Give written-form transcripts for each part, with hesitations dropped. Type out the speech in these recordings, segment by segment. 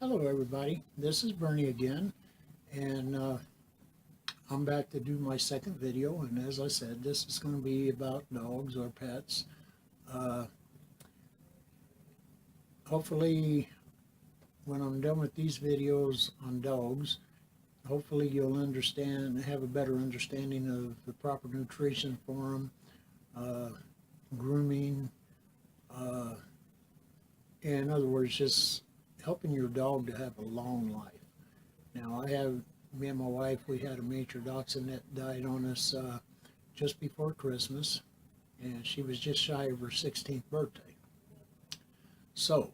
Hello everybody, this is Bernie again, and I'm back to do my second video, and as I said, this is going to be about dogs or pets. Uh, Hopefully when I'm done with these videos on dogs, hopefully you'll understand, have a better understanding of the proper nutrition for them, uh, grooming, uh, in other words, just helping your dog to have a long life. Now, me and my wife, we had a major dachshund that died on us just before Christmas, and she was just shy of her 16th birthday. So,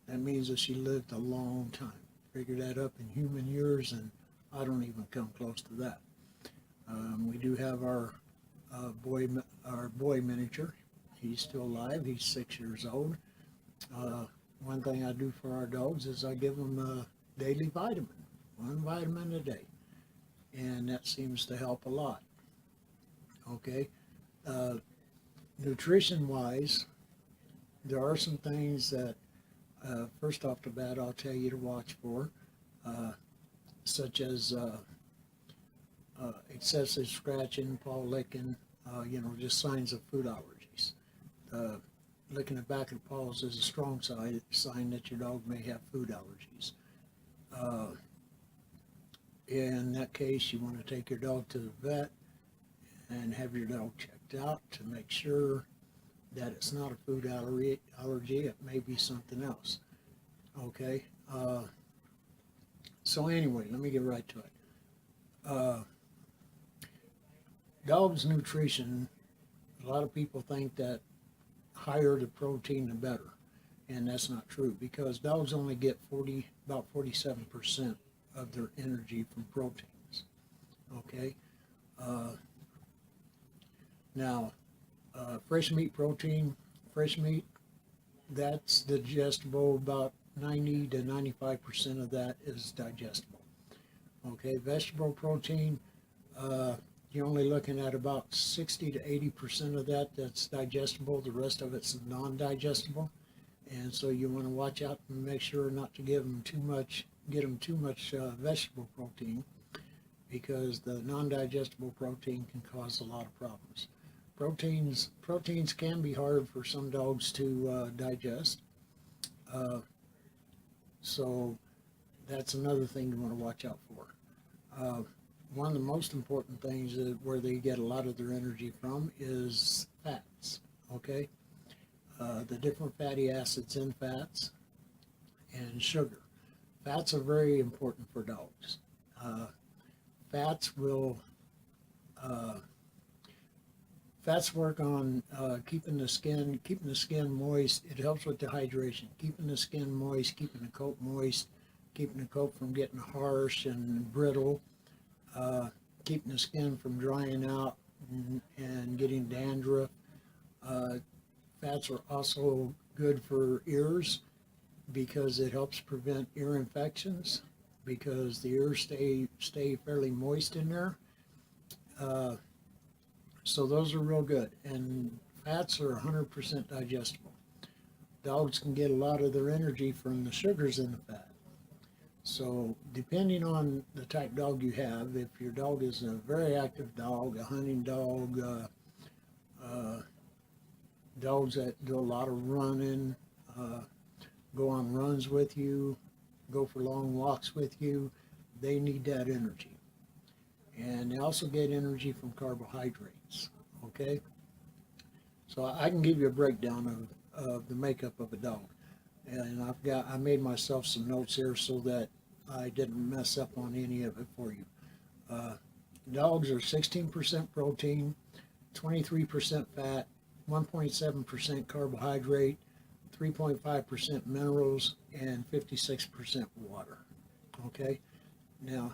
that means that she lived a long time. Figure that up in human years, and I don't even come close to that. We do have our boy miniature. He's still alive. He's 6 years old. Uh, One thing I do for our dogs is I give them a daily vitamin, one vitamin a day, and that seems to help a lot. Okay, uh, nutrition wise, there are some things that, first off the bat, I'll tell you to watch for, uh, such as excessive scratching, paw licking, just signs of food allergies. Uh, Licking the back of the paws is a strong sign that your dog may have food allergies. Uh, in that case, you want to take your dog to the vet and have your dog checked out to make sure that it's not a food allergy. It may be something else. Okay. So anyway, let me get right to it. Uh, Dogs' nutrition. A lot of people think that higher the protein, the better, and that's not true because dogs only get about 47% of their energy from proteins. Okay. Uh, Now, fresh meat protein, fresh meat, that's digestible. About 90 to 95% of that is digestible. Okay, vegetable protein, you're only looking at about 60 to 80% of that that's digestible. The rest of it's non-digestible, and so you want to watch out and make sure not to get them too much vegetable protein, because the non-digestible protein can cause a lot of problems. Proteins can be hard for some dogs to digest, uh, so that's another thing you want to watch out for. Uh, One of the most important things where they get a lot of their energy from is fats. Okay, the different fatty acids in fats and sugar. Fats are very important for dogs. Uh, fats will uh, Fats work on keeping the skin moist. It helps with the hydration, keeping the skin moist, keeping the coat moist, keeping the coat from getting harsh and brittle, uh, keeping the skin from drying out and getting dandruff. Uh, Fats are also good for ears because it helps prevent ear infections because the ears stay fairly moist in there. Uh, So those are real good. And fats are 100% digestible. Dogs can get a lot of their energy from the sugars in the fat. So depending on the type dog you have, if your dog is a very active dog, a hunting dog, uh, dogs that do a lot of running, uh, go on runs with you, go for long walks with you, they need that energy. And they also get energy from carbohydrates. Okay, so I can give you a breakdown of the makeup of a dog, and I made myself some notes here so that I didn't mess up on any of it for you. Uh, Dogs are 16% protein, 23% fat, 1.7% carbohydrate, 3.5% minerals, and 56% water. Okay, now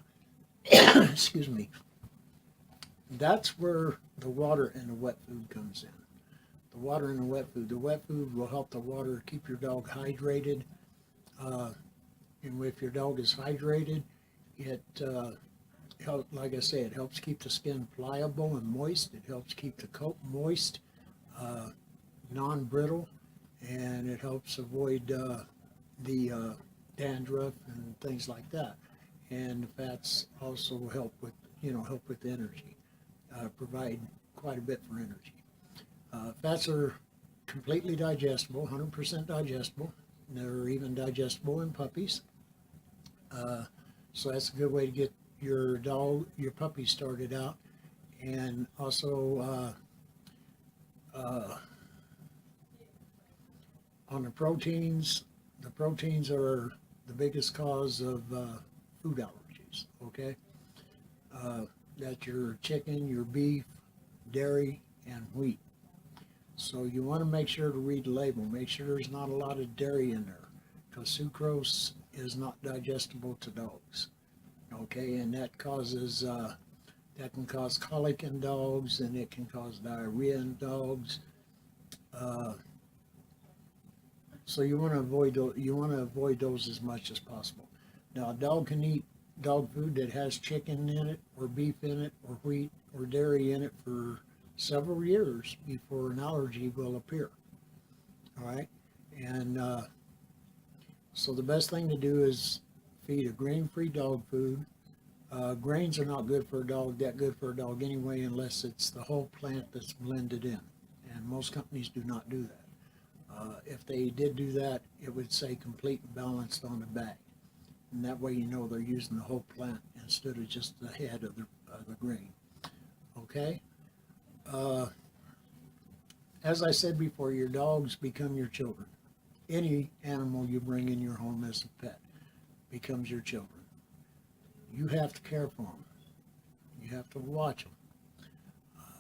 excuse me. That's where the water and the wet food comes in. The water and the wet food. The wet food will help the water keep your dog hydrated. Uh, and if your dog is hydrated, it like I say, it helps keep the skin pliable and moist. It helps keep the coat moist, non-brittle, and it helps avoid the dandruff and things like that. And the fats also help with, help with energy, provide quite a bit for energy. Fats are completely digestible, 100% digestible. They're even digestible in puppies. Uh, so that's a good way to get your puppy started out. And also on the proteins are the biggest cause of food allergies. Okay, uh, that's your chicken, your beef, dairy, and wheat. So you want to make sure to read the label. Make sure there's not a lot of dairy in there, because sucrose is not digestible to dogs. Okay, and that can cause colic in dogs, and it can cause diarrhea in dogs. Uh, so you want to avoid those as much as possible. Now, a dog can eat dog food that has chicken in it, or beef in it, or wheat, or dairy in it for several years before an allergy will appear. All right, and so the best thing to do is feed a grain-free dog food. Grains are not good for a dog, that good for a dog anyway, unless it's the whole plant that's blended in. And most companies do not do that. If they did do that, it would say complete and balanced on the bag. And that way you know they're using the whole plant instead of just the head of the grain. Okay? Uh, as I said before, your dogs become your children. Any animal you bring in your home as a pet becomes your children. You have to care for them. You have to watch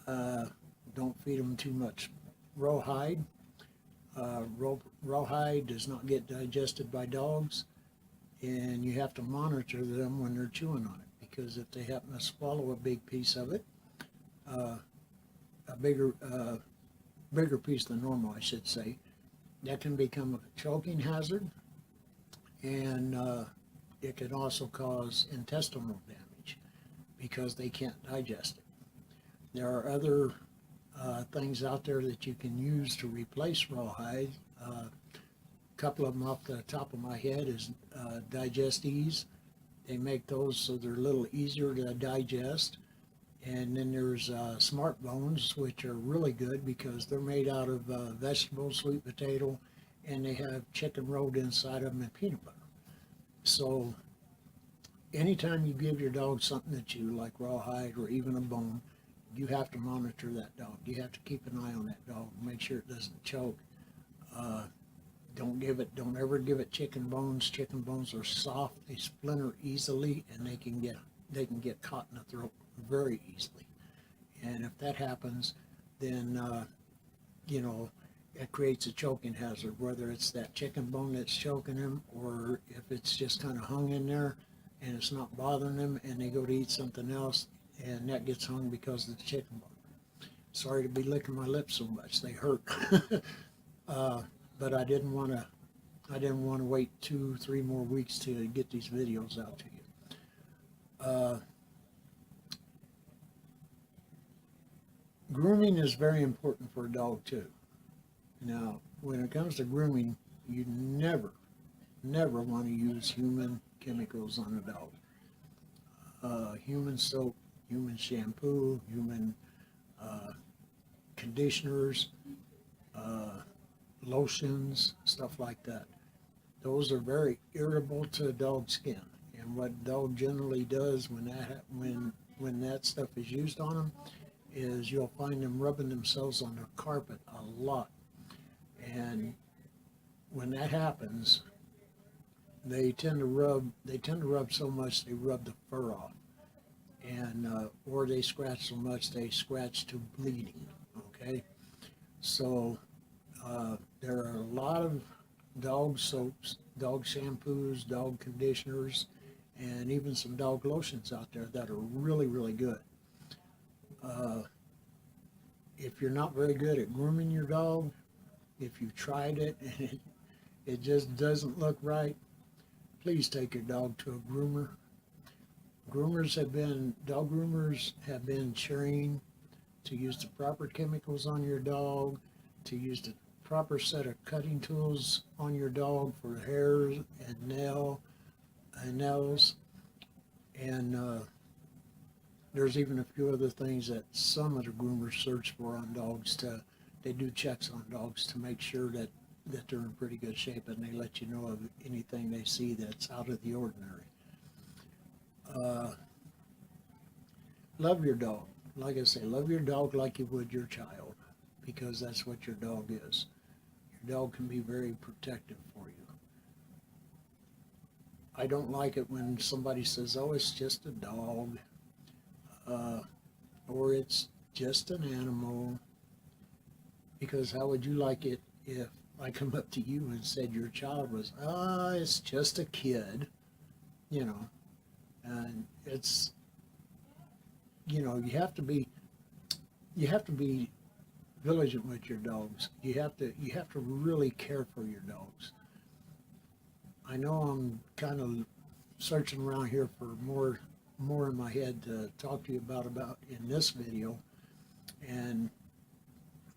them. Don't feed them too much rawhide. Rawhide does not get digested by dogs, and you have to monitor them when they're chewing on it, because if they happen to swallow a big piece of it, uh, a bigger piece than normal, I should say, that can become a choking hazard, and it can also cause intestinal damage because they can't digest it. There are other things out there that you can use to replace rawhide. A couple of them off the top of my head is Digestease. They make those so they're a little easier to digest. And then there's Smart Bones, which are really good because they're made out of vegetables, sweet potato, and they have chicken rolled inside of them and peanut butter. So anytime you give your dog something that you like, rawhide or even a bone, you have to monitor that dog. You have to keep an eye on that dog, make sure it doesn't choke. Uh, don't ever give it chicken bones. Chicken bones are soft, they splinter easily, and they can get caught in the throat very easily. And if that happens, then it creates a choking hazard, whether it's that chicken bone that's choking them, or if it's just kind of hung in there and it's not bothering them, and they go to eat something else, and that gets hung because of the chicken bone. Sorry to be licking my lips so much; they hurt. But I didn't want to wait 2-3 more weeks to get these videos out to you. Grooming is very important for a dog too. Now, when it comes to grooming, you never want to use human chemicals on a dog. Human soap, human shampoo, human uh, conditioners, uh, lotions, stuff like that. Those are very irritable to a dog's skin. And what a dog generally does when that stuff is used on them is you'll find them rubbing themselves on the carpet a lot. And when that happens, they tend to rub so much they rub the fur off, and or they scratch so much they scratch to bleeding. Okay, so there are a lot of dog soaps, dog shampoos, dog conditioners, and even some dog lotions out there that are really good. If you're not very good at grooming your dog, if you've tried it and it just doesn't look right, please take your dog to a groomer. Dog groomers have been trained to use the proper chemicals on your dog, to use the proper set of cutting tools on your dog for hairs and nails, and there's even a few other things that some of the groomers search for on dogs. They do checks on dogs to make sure that they're in pretty good shape, and they let you know of anything they see that's out of the ordinary. Love your dog. Like I say, love your dog like you would your child, because that's what your dog is. Your dog can be very protective for you. I don't like it when somebody says, oh, it's just a dog, or it's just an animal, because how would you like it if I come up to you and said your child was, it's just a kid, and it's, you have to be vigilant with your dogs. You have to really care for your dogs. I know I'm kind of searching around here for more in my head to talk to you about in this video, and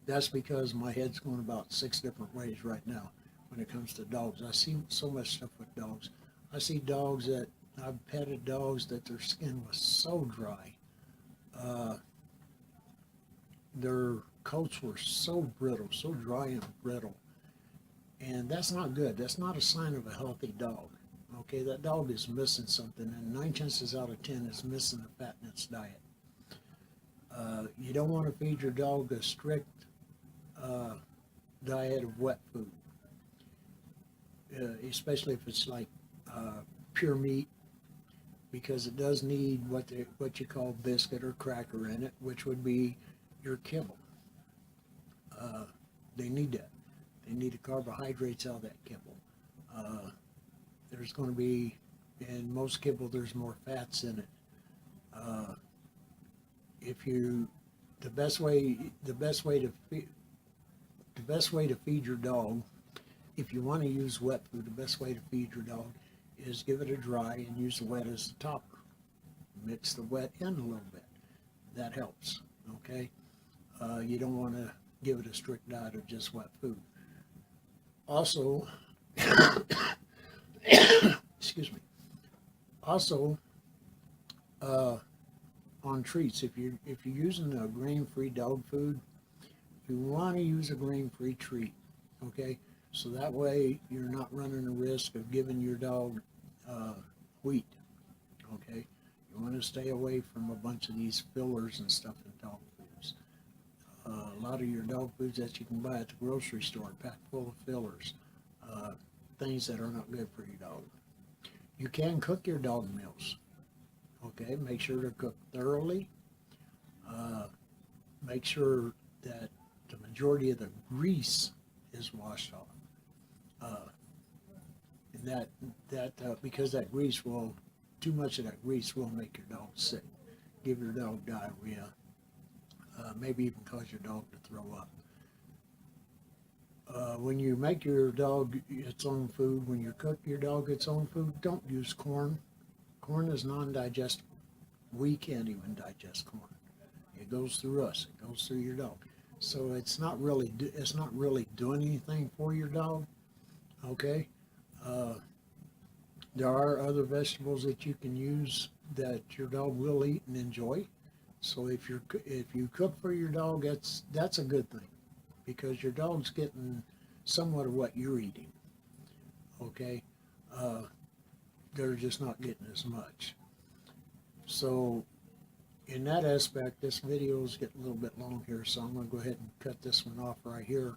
that's because my head's going about 6 different ways right now when it comes to dogs. I see so much stuff with dogs. I see dogs that I've petted dogs that their skin was so dry. Their coats were so brittle, so dry and brittle. And that's not good. That's not a sign of a healthy dog. Okay, that dog is missing something, and 9 chances out of 10 is missing a fat in its diet. You don't want to feed your dog a strict diet of wet food, especially if it's like pure meat, because it does need what you call biscuit or cracker in it, which would be your kibble. They need that. They need the carbohydrates out of that kibble. There's going to be, in most kibble, there's more fats in it. The best way to feed your dog, if you want to use wet food, the best way to feed your dog is give it a dry and use the wet as the topper. Mix the wet in a little bit. That helps. Okay. You don't want to give it a strict diet of just wet food. Also, excuse me. Also, on treats, if you're using a grain-free dog food, you want to use a grain-free treat. Okay, so that way you're not running the risk of giving your dog wheat. Okay, you want to stay away from a bunch of these fillers and stuff in dog foods. A lot of your dog foods that you can buy at the grocery store are packed full of fillers, things that are not good for your dog. You can cook your dog meals. Okay, make sure they're cooked thoroughly. Make sure that the majority of the grease is washed off. And that because that grease too much of that grease will make your dog sick, give your dog diarrhea, maybe even cause your dog to throw up. When you make your dog its own food, when you cook your dog its own food, don't use corn. Corn is non-digestible. We can't even digest corn. It goes through us. It goes through your dog. So it's not really doing anything for your dog. Okay. There are other vegetables that you can use that your dog will eat and enjoy. So if you cook for your dog, that's a good thing, because your dog's getting somewhat of what you're eating. Okay. They're just not getting as much. So in that aspect, this video is getting a little bit long here, so I'm going to go ahead and cut this one off right here.